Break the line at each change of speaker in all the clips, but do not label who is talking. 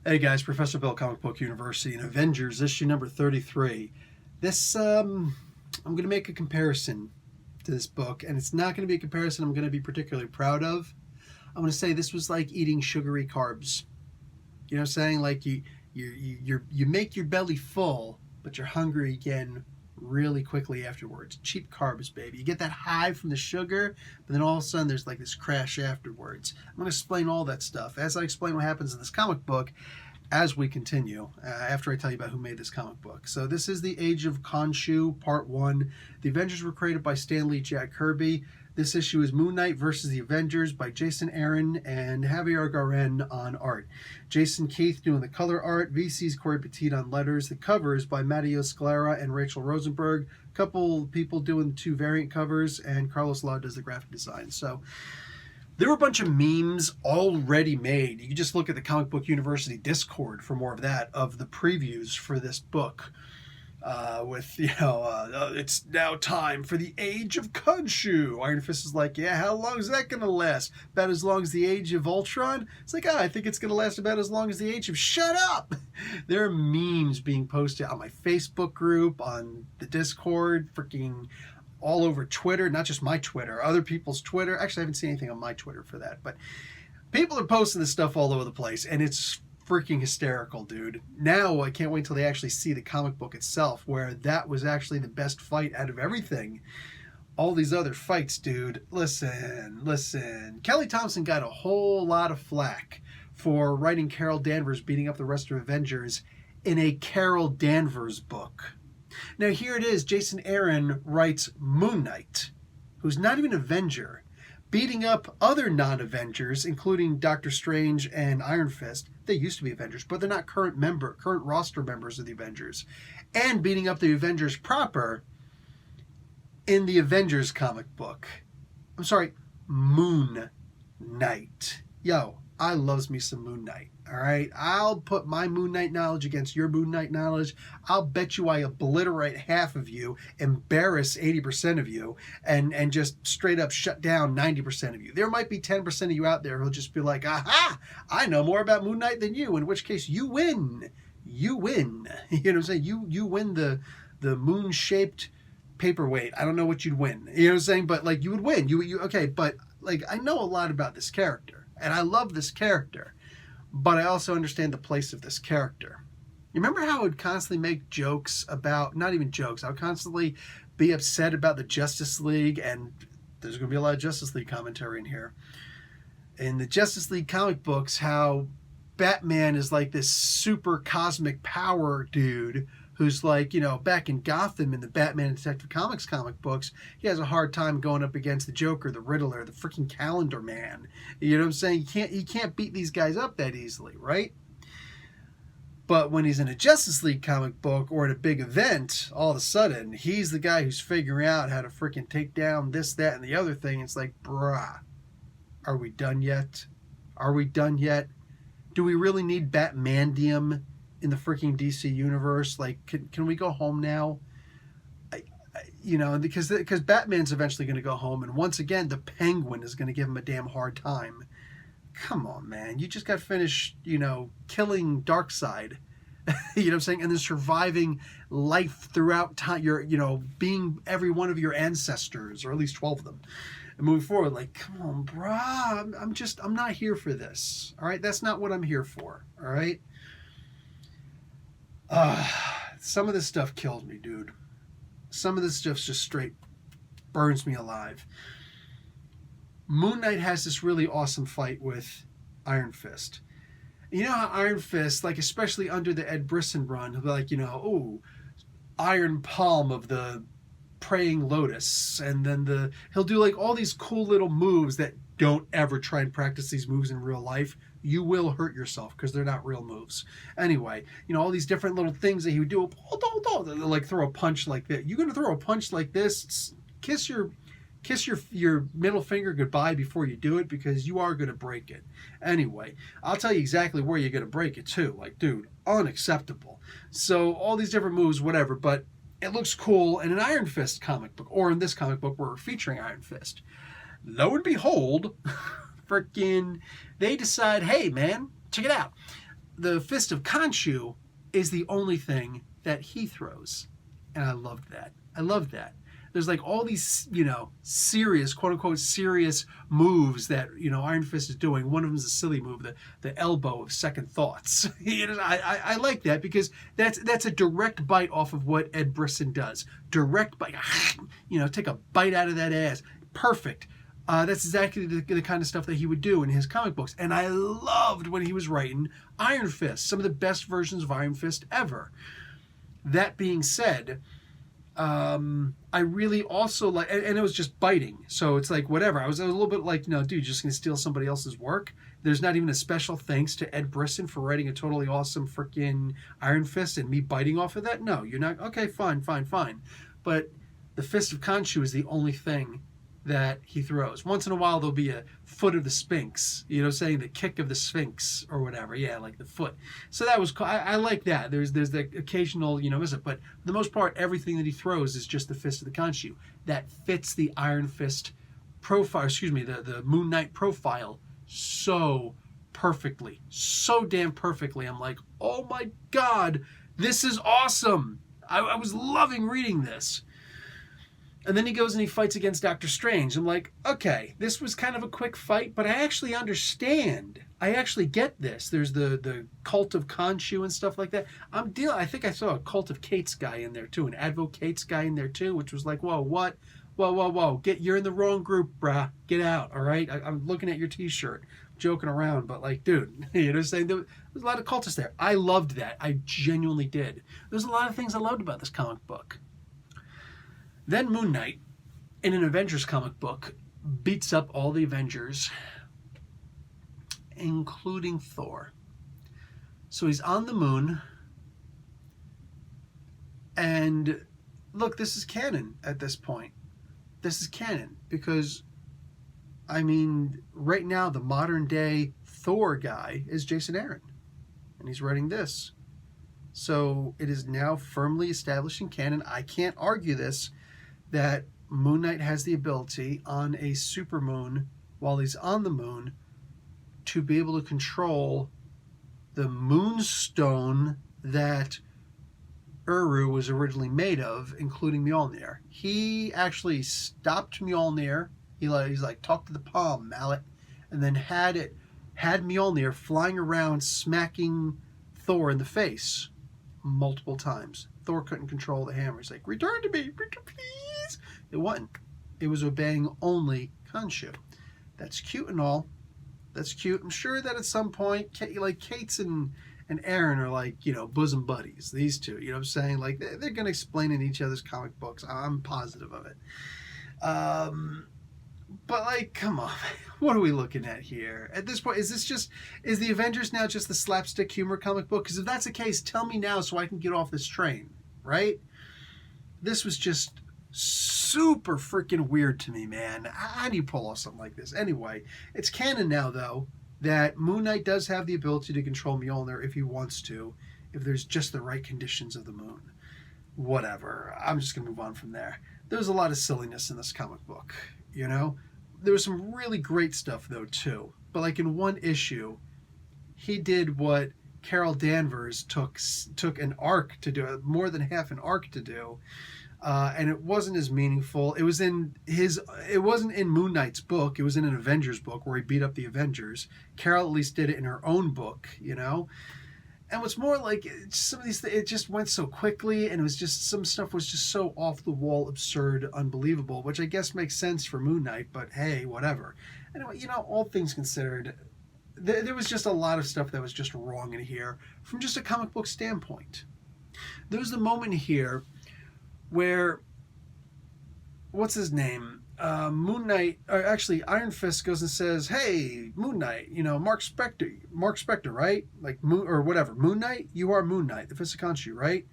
Hey guys, Professor Bill, Comic Book University, and Avengers issue number 33. This, I'm going to make a comparison to this book, and it's not going to be a comparison I'm going to be particularly proud of. I'm going to say this was like eating sugary carbs. You know what I'm saying? Like you make your belly full, but you're hungry again really quickly afterwards. Cheap carbs, baby. You get that high from the sugar, but then all of a sudden there's like this crash afterwards. I'm going to explain all that stuff as I explain what happens in this comic book as we continue, after I tell you about who made this comic book. So this is the Age of Khonshu, Part 1. The Avengers were created by Stan Lee, Jack Kirby. This issue is Moon Knight versus the Avengers by Jason Aaron and Javier Garren on art. Jason Keith doing the color art. VC's Corey Petit on letters. The covers by Matteo Scalera and Rachel Rosenberg. A couple people doing two variant covers, and Carlos Lau does the graphic design. So there were a bunch of memes already made. You can just look at the Comic Book University Discord for more of that, of the previews for this book. It's now time for the Age of Khonshu. Iron Fist is like, yeah, how long is that going to last? About as long as the Age of Ultron? It's like, I think it's going to last about as long as the Age of Shut Up! There are memes being posted on my Facebook group, on the Discord, freaking all over Twitter, not just my Twitter, other people's Twitter. Actually, I haven't seen anything on my Twitter for that, but people are posting this stuff all over the place, and it's freaking hysterical, dude. Now I can't wait till they actually see the comic book itself, where that was actually the best fight out of everything. All these other fights, dude, listen. Kelly Thompson got a whole lot of flack for writing Carol Danvers beating up the rest of Avengers in a Carol Danvers book. Now here it is, Jason Aaron writes Moon Knight, who's not even an Avenger, beating up other non-Avengers, including Doctor Strange and Iron Fist. They used to be Avengers, but they're not current roster members of the Avengers. And beating up the Avengers proper in the Avengers comic book. I'm sorry, Moon Knight. Yo, I loves me some Moon Knight. All right, I'll put my Moon Knight knowledge against your Moon Knight knowledge. I'll bet you I obliterate half of you, embarrass 80% of you, and just straight up shut down 90% of you. There might be 10% of you out there who'll just be like, aha, I know more about Moon Knight than you, in which case you win. You win. You know what I'm saying? You win the moon-shaped paperweight. I don't know what you'd win. You know what I'm saying? But like you would win. Okay, but like I know a lot about this character, and I love this character. But I also understand the place of this character. You remember how I would constantly make jokes about, not even jokes, I would constantly be upset about the Justice League, and there's going to be a lot of Justice League commentary in here. In the Justice League comic books, how Batman is like this super cosmic power dude who's like, back in Gotham in the Batman and Detective Comics comic books, he has a hard time going up against the Joker, the Riddler, the freaking Calendar Man. You know what I'm saying? He can't beat these guys up that easily, right? But when he's in a Justice League comic book or at a big event, all of a sudden, he's the guy who's figuring out how to freaking take down this, that, and the other thing. It's like, bruh, are we done yet? Are we done yet? Do we really need Batmandium in the freaking DC universe? Like, can we go home now? Because Batman's eventually going to go home, and once again, the Penguin is going to give him a damn hard time. Come on, man. You just got finished, killing Darkseid. You know what I'm saying? And then surviving life throughout time. You're, being every one of your ancestors, or at least 12 of them. And moving forward, like, come on, brah. I'm not here for this. All right? That's not what I'm here for. All right? Some of this stuff kills me, dude. Some of this stuff just straight burns me alive. Moon Knight has this really awesome fight with Iron Fist. You know how Iron Fist, like especially under the Ed Brisson run, he'll be like, Iron Palm of the Praying Lotus, and then he'll do like all these cool little moves that don't ever try and practice these moves in real life. You will hurt yourself because they're not real moves. Anyway, all these different little things that he would do. Like throw a punch like that. You're gonna throw a punch like this. Kiss your middle finger goodbye before you do it, because you are gonna break it. Anyway, I'll tell you exactly where you're gonna break it too. Like, dude, unacceptable. So all these different moves, whatever. But it looks cool in an Iron Fist comic book, or in this comic book where we're featuring Iron Fist. Lo and behold, freaking, they decide, hey man, check it out. the Fist of Khonshu is the only thing that he throws. And I loved that. I loved that. There's like all these, serious, quote unquote, serious moves that, Iron Fist is doing. One of them is a silly move, the elbow of second thoughts. I like that because that's a direct bite off of what Ed Brisson does. Direct bite, take a bite out of that ass. Perfect. That's exactly the kind of stuff that he would do in his comic books. And I loved when he was writing Iron Fist, some of the best versions of Iron Fist ever. That being said, I really also like, and it was just biting. So it's like, whatever. I was a little bit like, dude, you're just going to steal somebody else's work. There's not even a special thanks to Ed Brisson for writing a totally awesome freaking Iron Fist and me biting off of that. No, you're not. Okay, fine. But the Fist of Khonshu is the only thing that he throws. Once in a while, there'll be a foot of the Sphinx, saying the kick of the Sphinx or whatever. Yeah, like the foot. So that was cool. I like that. There's the occasional, visit, but for the most part, everything that he throws is just the Fist of the Khonshu. That fits the Iron Fist profile, the Moon Knight profile so perfectly. So damn perfectly. I'm like, oh my God, this is awesome. I was loving reading this. And then he goes and he fights against Doctor Strange. I'm like, okay, this was kind of a quick fight, but I actually understand. I actually get this. There's the cult of Khonshu and stuff like that. I think I saw a cult of Kate's guy in there too, an Advocate's guy in there too, which was like, whoa, what? Whoa. You're in the wrong group, brah. Get out, all right? I'm looking at your T-shirt, joking around, but like, dude, saying there's a lot of cultists there. I loved that. I genuinely did. There's a lot of things I loved about this comic book. Then Moon Knight, in an Avengers comic book, beats up all the Avengers, including Thor. So he's on the moon, and look, this is canon at this point. This is canon because, right now the modern day Thor guy is Jason Aaron, and he's writing this. So it is now firmly established in canon. I can't argue this, that Moon Knight has the ability on a supermoon while he's on the moon to be able to control the moonstone that Uru was originally made of, including Mjolnir. He actually stopped Mjolnir. He's like, talk to the palm, mallet, and then had Mjolnir flying around smacking Thor in the face multiple times. Thor couldn't control the hammer. He's like, return to me, please. It wasn't. It was obeying only Khonshu. That's cute and all. That's cute. I'm sure that at some point, Kate's and Aaron are like, bosom buddies. These two, what I'm saying? Like, they're going to explain in each other's comic books. I'm positive of it. But like, come on, what are we looking at here? At this point, is the Avengers now just the slapstick humor comic book? Because if that's the case, tell me now so I can get off this train, right? This was just super freaking weird to me, man. How do you pull off something like this? Anyway, it's canon now, though, that Moon Knight does have the ability to control Mjolnir if he wants to, if there's just the right conditions of the moon. Whatever. I'm just going to move on from there. There's a lot of silliness in this comic book, There was some really great stuff, though, too. But like in one issue, he did what Carol Danvers took an arc to do, more than half an arc to do, and it wasn't as meaningful. It wasn't in Moon Knight's book. It was in an Avengers book where he beat up the Avengers. Carol at least did it in her own book, And what's more, like, some of these things, it just went so quickly, and it was just, some stuff was just so off the wall, absurd, unbelievable, which I guess makes sense for Moon Knight, but hey, whatever. Anyway, all things considered, there was just a lot of stuff that was just wrong in here from just a comic book standpoint. There was the moment here where, what's his name? Moon Knight, or actually Iron Fist goes and says, hey, Moon Knight, Mark Spector, right? Like, Moon Knight, you are Moon Knight, the Fist of Khonshu, right?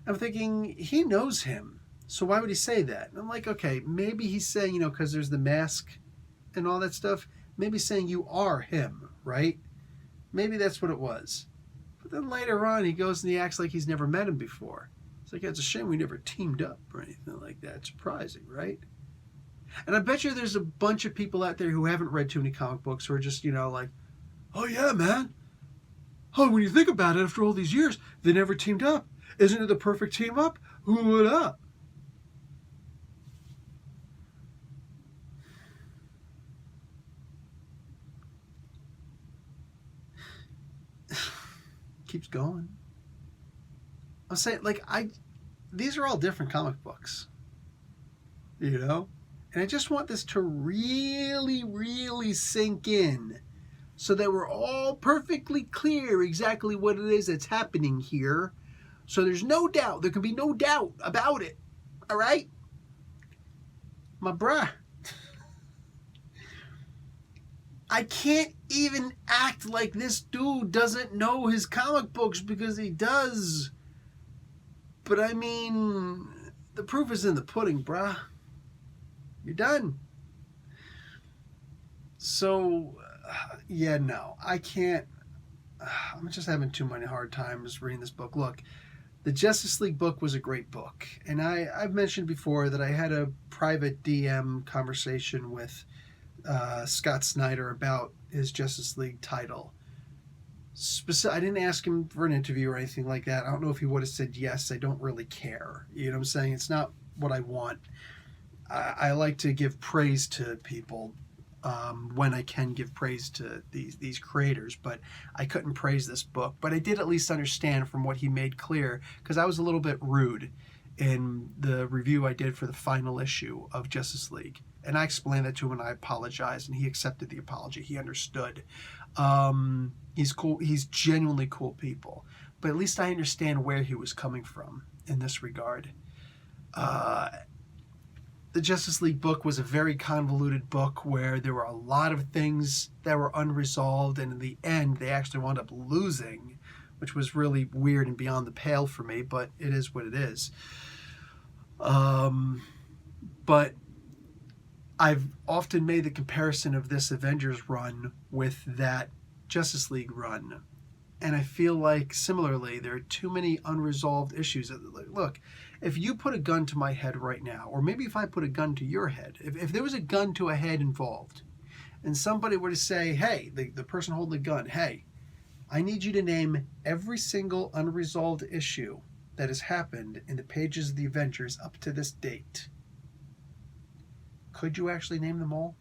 I'm thinking, he knows him, so why would he say that? And I'm like, okay, maybe he's saying, because there's the mask and all that stuff, maybe saying you are him, right? Maybe that's what it was. But then later on, he goes and he acts like he's never met him before. It's like, it's a shame we never teamed up or anything like that. Surprising, right? And I bet you there's a bunch of people out there who haven't read too many comic books who are just, like, oh yeah, man, Oh, when you think about it, after all these years, they never teamed up. Isn't it the perfect team up? Who would up? Keeps going. I'm saying, like, these are all different comic books, you know? And I just want this to really, really sink in so that we're all perfectly clear exactly what it is that's happening here. So there's no doubt. There can be no doubt about it. All right? My bruh. I can't even act like this dude doesn't know his comic books, because he does. But I mean, the proof is in the pudding, bruh. You're done. So, yeah, no, I can't. I'm just having too many hard times reading this book. Look, the Justice League book was a great book. And I've mentioned before that I had a private DM conversation with Scott Snyder about his Justice League title. I didn't ask him for an interview or anything like that. I don't know if he would have said yes. I don't really care. You know what I'm saying? It's not what I want. I like to give praise to people when I can give praise to these creators, but I couldn't praise this book. But I did at least understand from what he made clear, because I was a little bit rude in the review I did for the final issue of Justice League. And I explained that to him, and I apologized, and he accepted the apology. He understood. He's cool. He's genuinely cool people. But at least I understand where he was coming from in this regard. The Justice League book was a very convoluted book where there were a lot of things that were unresolved, and in the end, they actually wound up losing, which was really weird and beyond the pale for me, but it is what it is. But I've often made the comparison of this Avengers run with that Justice League run. And I feel like, similarly, there are too many unresolved issues. Look, if you put a gun to my head right now, or maybe if I put a gun to your head, if there was a gun to a head involved, and somebody were to say, hey, the person holding the gun, hey, I need you to name every single unresolved issue that has happened in the pages of the Avengers up to this date. Could you actually name them all?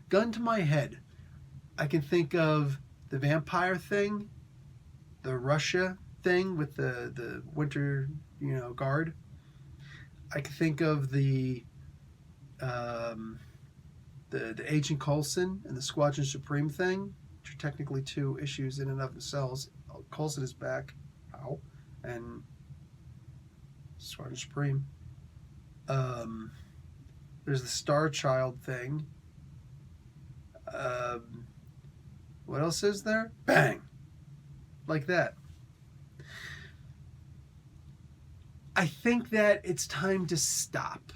Gun to my head, I can think of the vampire thing, the Russia thing with the Winter, Guard. I can think of the Agent Coulson and the Squadron Supreme thing, which are technically two issues in and of themselves. Coulson is back, and Squadron Supreme. There's the Star Child thing. What else is there? Bang! Like that. I think that it's time to stop.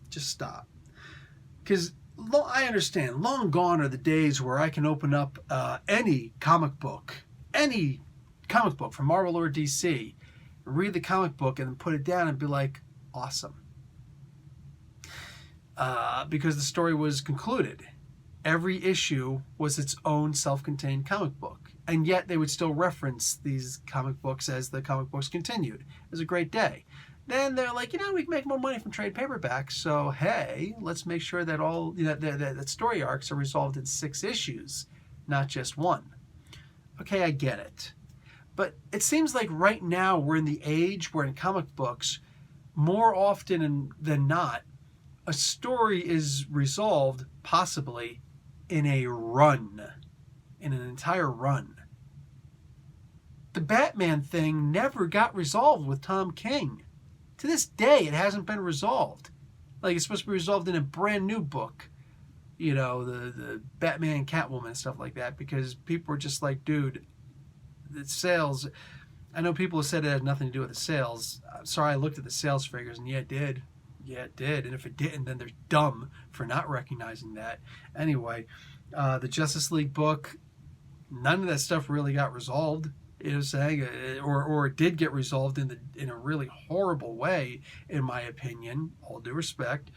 Just stop. Because I understand, long gone are the days where I can open up any comic book from Marvel or DC, read the comic book and then put it down and be like, awesome. Because the story was concluded. Every issue was its own self-contained comic book. And yet they would still reference these comic books as the comic books continued. It was a great day. Then they're like, we can make more money from trade paperbacks. So, hey, let's make sure that all that story arcs are resolved in 6 issues, not just 1. Okay, I get it. But it seems like right now we're in the age where in comic books, more often than not, a story is resolved, possibly, in a run. In an entire run. The Batman thing never got resolved with Tom King. To this day, it hasn't been resolved. Like, it's supposed to be resolved in a brand new book. The Batman and Catwoman and stuff like that, because people were just like, dude, the sales... I know people have said it had nothing to do with the sales. I'm sorry, I looked at the sales figures, and yeah, it did. Yeah, it did. And if it didn't, then they're dumb for not recognizing that. Anyway, the Justice League book, none of that stuff really got resolved. Saying, or it did get resolved in a really horrible way, in my opinion. All due respect,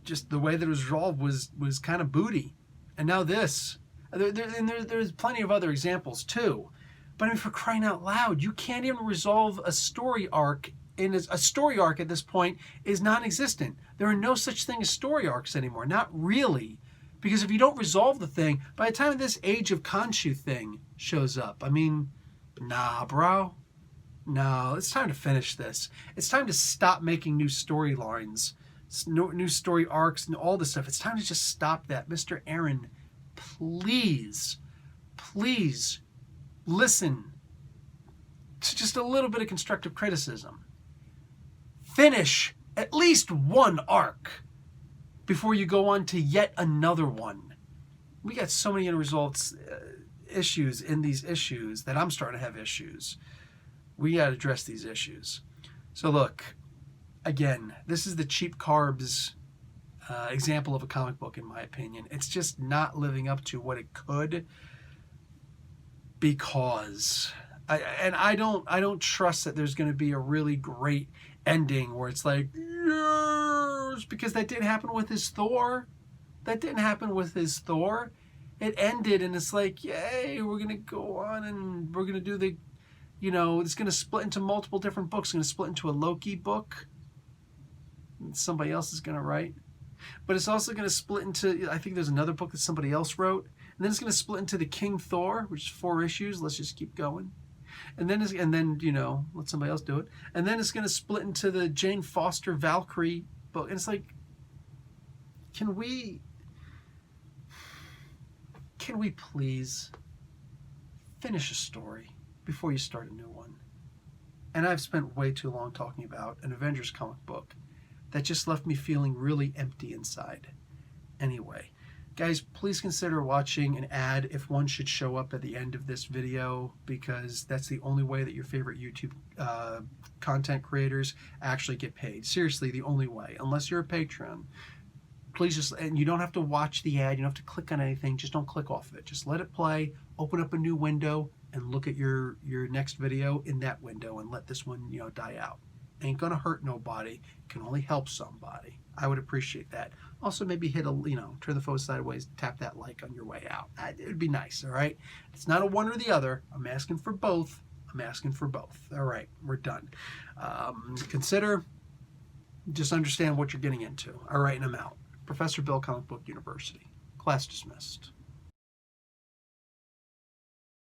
just the way that it was resolved was kind of booty. And now this, There's plenty of other examples too. But I mean, for crying out loud, you can't even resolve a story arc. A story arc at this point is non-existent. There are no such thing as story arcs anymore. Not really. Because if you don't resolve the thing, by the time this Age of Khonshu thing shows up, I mean, nah, bro. No, it's time to finish this. It's time to stop making new storylines, new story arcs, and all this stuff. It's time to just stop that. Mr. Aaron, please, please listen to just a little bit of constructive criticism. Finish at least one arc before you go on to yet another one. We got so many unresolved issues in these issues that I'm starting to have issues. We got to address these issues. So look, again, this is the cheap carbs example of a comic book, in my opinion. It's just not living up to what it could, because I don't trust that there's going to be a really great ending where it's like, yes, because that didn't happen with his Thor. That didn't happen with his Thor. It ended and it's like, yay, we're going to go on and we're going to do the, it's going to split into multiple different books. It's going to split into a Loki book that somebody else is going to write. But it's also going to split into, I think there's another book that somebody else wrote. And then it's going to split into the King Thor, which is 4 issues. Let's just keep going. And then let somebody else do it. And then it's going to split into the Jane Foster Valkyrie book. And it's like, can we please finish a story before you start a new one? And I've spent way too long talking about an Avengers comic book that just left me feeling really empty inside. Anyway, guys, please consider watching an ad if one should show up at the end of this video, because that's the only way that your favorite YouTube content creators actually get paid. Seriously, the only way, unless you're a patron. Please just, and you don't have to watch the ad, you don't have to click on anything, just don't click off of it. Just let it play, open up a new window, and look at your next video in that window, and let this one, die out. Ain't gonna hurt nobody, can only help somebody. I would appreciate that. Also, maybe hit turn the phone sideways, tap that like on your way out. It would be nice, all right? It's not a one or the other. I'm asking for both. All right, we're done. Consider, just understand what you're getting into. All right, and I'm out. Professor Bill, Comic Book University. Class dismissed.